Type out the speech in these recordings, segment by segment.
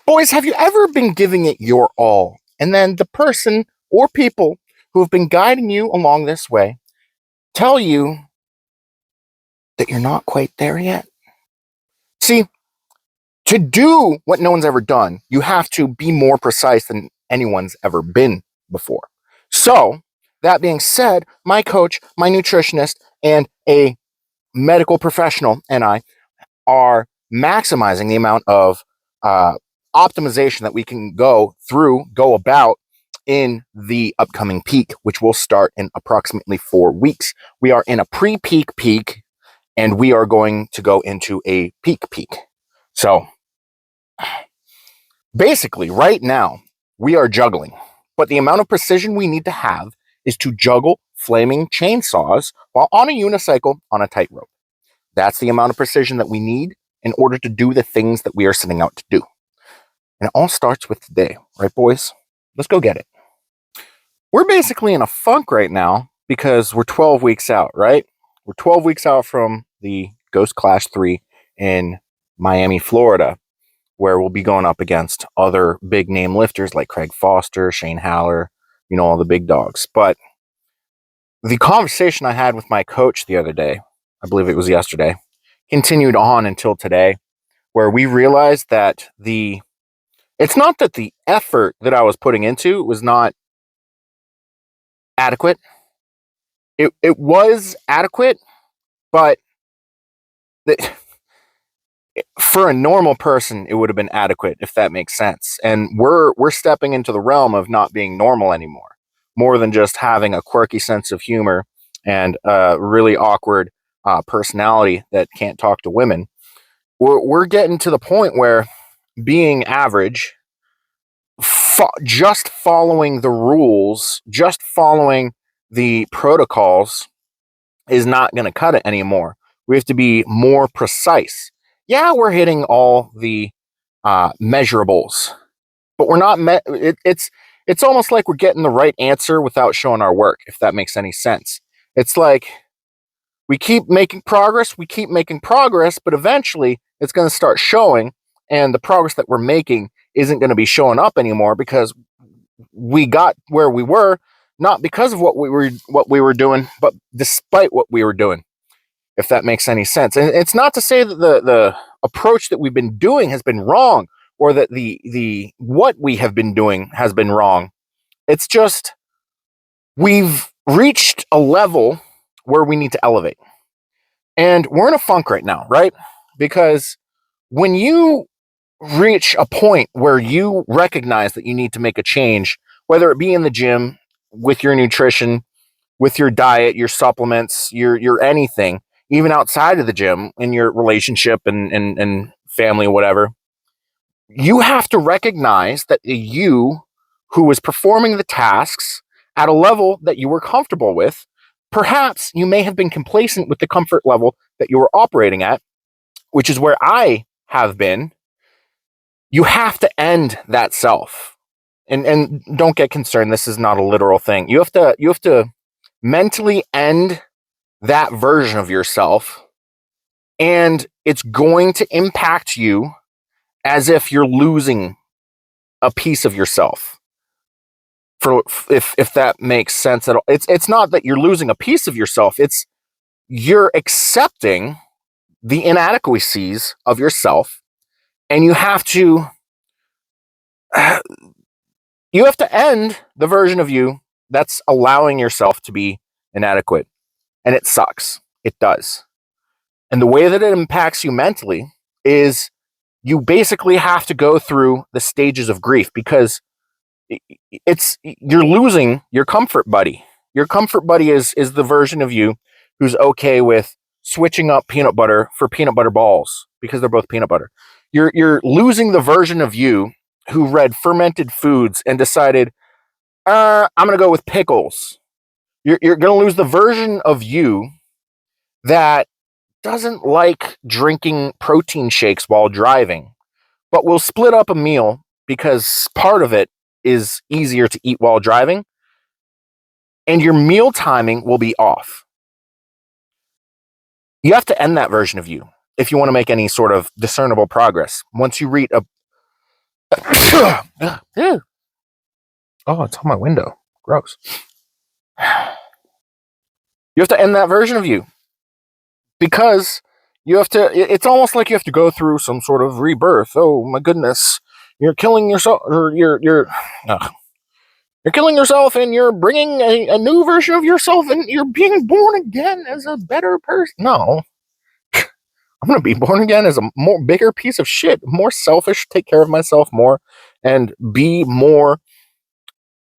Boys, have you ever been giving it your all, and then the person or people who have been guiding you along this way tell you that you're not quite there yet? See, to do what no one's ever done, you have to be more precise than anyone's ever been before. So, that being said, my coach, my nutritionist, and a medical professional and I are maximizing the amount of uh, optimization that we can go about in the upcoming peak, which will start in approximately 4 weeks. We are in a pre-peak peak, and we are going to go into a peak peak. So basically, right now, we are juggling, but the amount of precision we need to have is to juggle flaming chainsaws while on a unicycle on a tightrope. That's the amount of precision that we need in order to do the things that we are setting out to do. And it all starts with today, right, boys? Let's go get it. We're basically in a funk right now because we're 12 weeks out, right? We're 12 weeks out from the Ghost Clash 3 in Miami, Florida, where we'll be going up against other big name lifters like Craig Foster, Shane Haller, all the big dogs. But the conversation I had with my coach the other day, I believe it was yesterday, continued on until today, where we realized that it's not that the effort that I was putting into was not adequate. It was adequate, but for a normal person, it would have been adequate, if that makes sense. And we're stepping into the realm of not being normal anymore, more than just having a quirky sense of humor and a really awkward personality that can't talk to women. We're getting to the point where being average, just following the rules, just following the protocols is not going to cut it anymore. We have to be more precise. Yeah, we're hitting all the measurables, but we're not. It's almost like we're getting the right answer without showing our work, if that makes any sense. It's like we keep making progress, but eventually it's going to start showing, and the progress that we're making isn't going to be showing up anymore because we got where we were not because of what we were doing, but despite what we were doing, if that makes any sense. And it's not to say that the approach that we've been doing has been wrong, or that the what we have been doing has been wrong. It's just we've reached a level where we need to elevate. And we're in a funk right now, right? Because when you reach a point where you recognize that you need to make a change, whether it be in the gym, with your nutrition, with your diet, your supplements, your anything, even outside of the gym, in your relationship and family, whatever, you have to recognize that you who was performing the tasks at a level that you were comfortable with, perhaps you may have been complacent with the comfort level that you were operating at, which is where I have been. You have to end that self. And don't get concerned, this is not a literal thing. You have to mentally end that version of yourself, and it's going to impact you as if you're losing a piece of yourself. For if that makes sense at all. It's not that you're losing a piece of yourself, it's you're accepting the inadequacies of yourself, and you have to end the version of you that's allowing yourself to be inadequate. And it sucks. It does. And the way that it impacts you mentally is you basically have to go through the stages of grief, because you're losing your comfort buddy. Your comfort buddy is the version of you who's okay with switching up peanut butter for peanut butter balls because they're both peanut butter. You're losing the version of you who read fermented foods and decided, I'm going to go with pickles. You're going to lose the version of you that doesn't like drinking protein shakes while driving, but will split up a meal because part of it is easier to eat while driving, and your meal timing will be off. You have to end that version of you if you want to make any sort of discernible progress. Once you reach a Ew. Oh, it's on my window. Gross. You have to end that version of you because you have to. It's almost like you have to go through some sort of rebirth. Oh my goodness, you're killing yourself, or you're killing yourself, and you're bringing a new version of yourself, and you're being born again as a better person. No, I'm gonna be born again as a more bigger piece of shit, more selfish, take care of myself more, and be more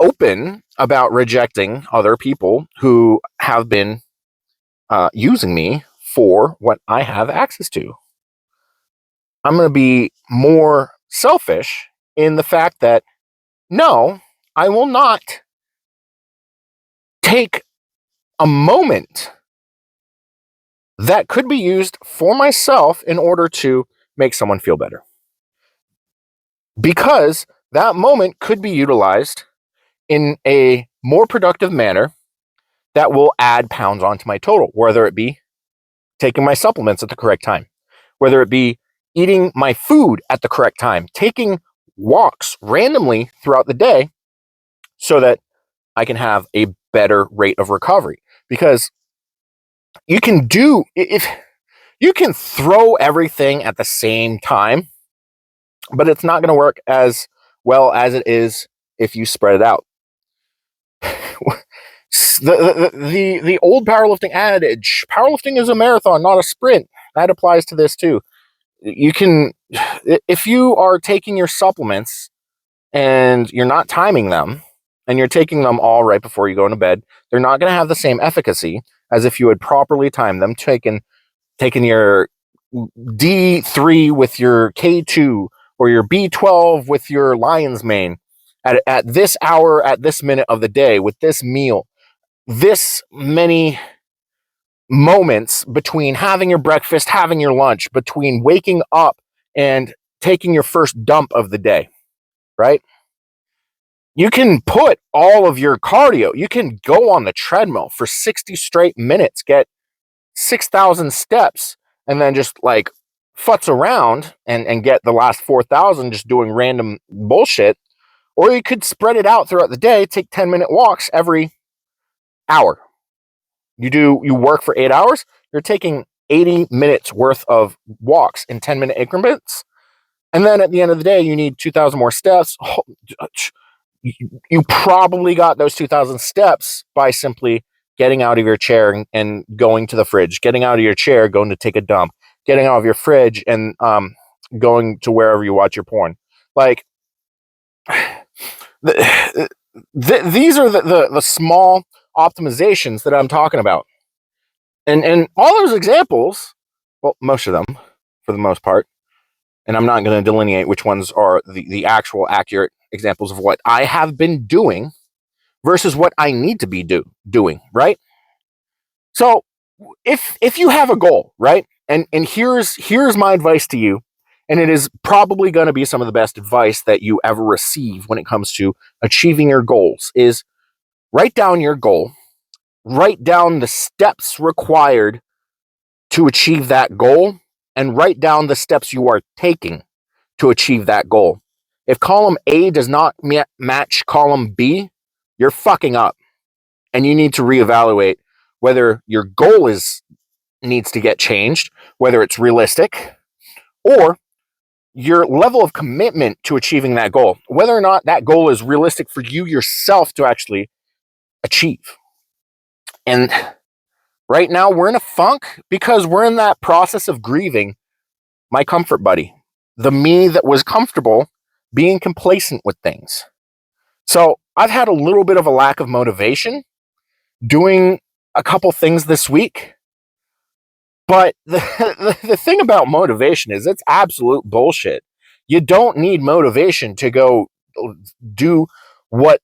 open about rejecting other people who have been using me for what I have access to. I'm going to be more selfish in the fact that no, I will not take a moment that could be used for myself in order to make someone feel better. Because that moment could be utilized in a more productive manner that will add pounds onto my total, whether it be taking my supplements at the correct time, whether it be eating my food at the correct time, taking walks randomly throughout the day so that I can have a better rate of recovery. Because you can do, if you can throw everything at the same time, but it's not going to work as well as it is if you spread it out. The old powerlifting adage, powerlifting is a marathon, not a sprint. That applies to this too. You can, if you are taking your supplements and you're not timing them and you're taking them all right before you go into bed, they're not going to have the same efficacy as if you had properly timed them, taken your D3 with your K2 or your B12 with your lion's mane at this hour, at this minute of the day, with this meal, this many moments between having your breakfast, having your lunch, between waking up and taking your first dump of the day, right? You can put all of your cardio, you can go on the treadmill for 60 straight minutes, get 6,000 steps, and then just like futz around and get the last 4,000 just doing random bullshit. Or you could spread it out throughout the day, take 10-minute walks every hour. You work for 8 hours, you're taking 80 minutes worth of walks in 10-minute increments. And then at the end of the day, you need 2,000 more steps. You probably got those 2,000 steps by simply getting out of your chair and going to the fridge, getting out of your chair, going to take a dump, getting out of your fridge and going to wherever you watch your porn. Like, these are the small optimizations that I'm talking about. And all those examples, well, most of them, for the most part, and I'm not going to delineate which ones are the actual accurate examples of what I have been doing versus what I need to be doing, right? So if you have a goal, right? And here's my advice to you, and it is probably going to be some of the best advice that you ever receive when it comes to achieving your goals, is write down your goal, write down the steps required to achieve that goal, and write down the steps you are taking to achieve that goal. If column A does not match column B, you're fucking up. And you need to reevaluate whether your goal needs to get changed, whether it's realistic, or your level of commitment to achieving that goal, whether or not that goal is realistic for you yourself to actually achieve. And right now we're in a funk because we're in that process of grieving my comfort buddy, the me that was comfortable being complacent with things. So I've had a little bit of a lack of motivation doing a couple things this week. But the thing about motivation is it's absolute bullshit. You don't need motivation to go do what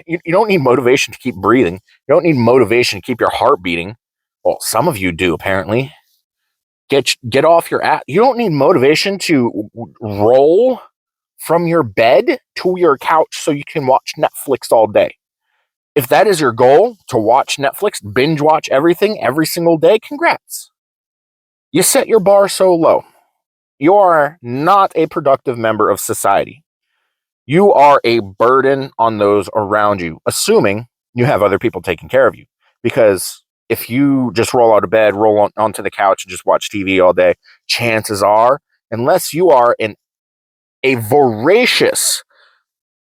you don't need motivation to keep breathing. You don't need motivation to keep your heart beating. Well, some of you do, apparently. Get off your ass. You don't need motivation to roll from your bed to your couch so you can watch Netflix all day. If that is your goal, to watch Netflix, binge watch everything every single day, congrats. You set your bar so low. You are not a productive member of society. you are a burden on those around you, assuming you have other people taking care of you. Because if you just roll out of bed, onto the couch, and just watch TV all day, chances are, unless you are a voracious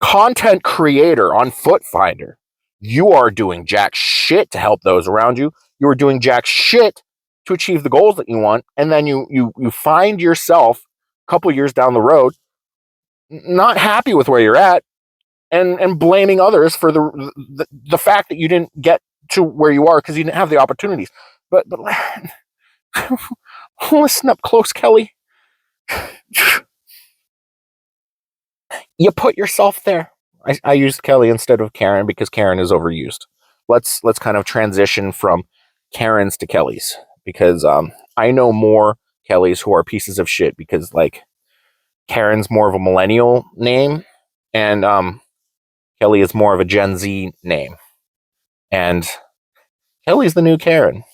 content creator on Foot Finder, you are doing jack shit to help those around you. You are doing jack shit to achieve the goals that you want, and then you find yourself a couple years down the road not happy with where you're at, and blaming others for the fact that you didn't get to where you are because you didn't have the opportunities. But listen up close, Kelly. You put yourself there. I used Kelly instead of Karen because Karen is overused. Let's kind of transition from Karens to Kellys, because I know more Kellys who are pieces of shit, because like Karen's more of a millennial name, and Kelly is more of a Gen Z name, and Kelly's the new Karen.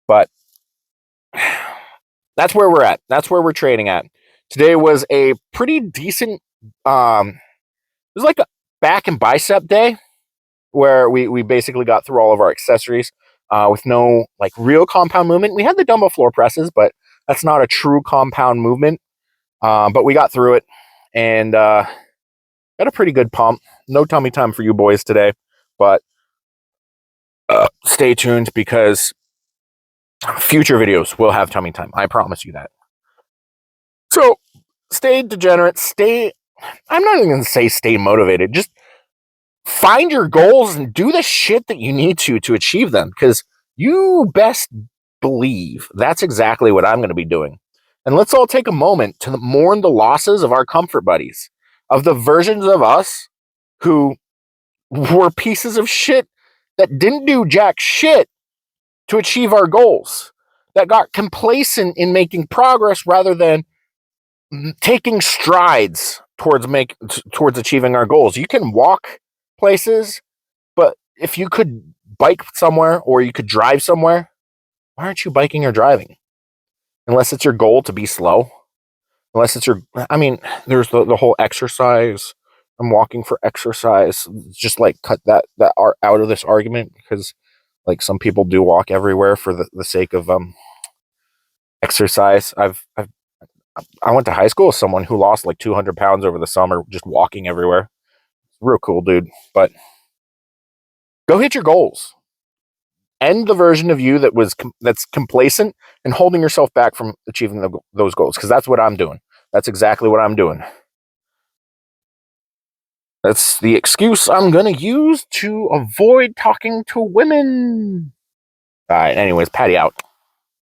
But that's where we're at. That's where we're trading at. Today was a pretty decent. It was like a back and bicep day, where we basically got through all of our accessories with no like real compound movement. We had the dumbbell floor presses, but that's not a true compound movement. But we got through it, and got a pretty good pump. No tummy time for you boys today, but stay tuned, because future videos will have tummy time. I promise you that. So stay degenerate. I'm not even going to say stay motivated. Just find your goals and do the shit that you need to achieve them, because you best believe that's exactly what I'm going to be doing. And let's all take a moment to mourn the losses of our comfort buddies, of the versions of us who were pieces of shit that didn't do jack shit to achieve our goals, that got complacent in making progress rather than taking strides towards achieving our goals. You can walk places, but if you could bike somewhere or you could drive somewhere, why aren't you biking or driving? Unless it's your goal to be slow. Unless it's I mean, there's the whole exercise. I'm walking for exercise. Just like cut that out of this argument, because like some people do walk everywhere for the sake of exercise. I went to high school with someone who lost like 200 pounds over the summer just walking everywhere. Real cool, dude. But go hit your goals. End the version of you that's complacent and holding yourself back from achieving those goals, because that's what I'm doing. That's exactly what I'm doing. That's the excuse I'm going to use to avoid talking to women. All right, anyways, Patty out.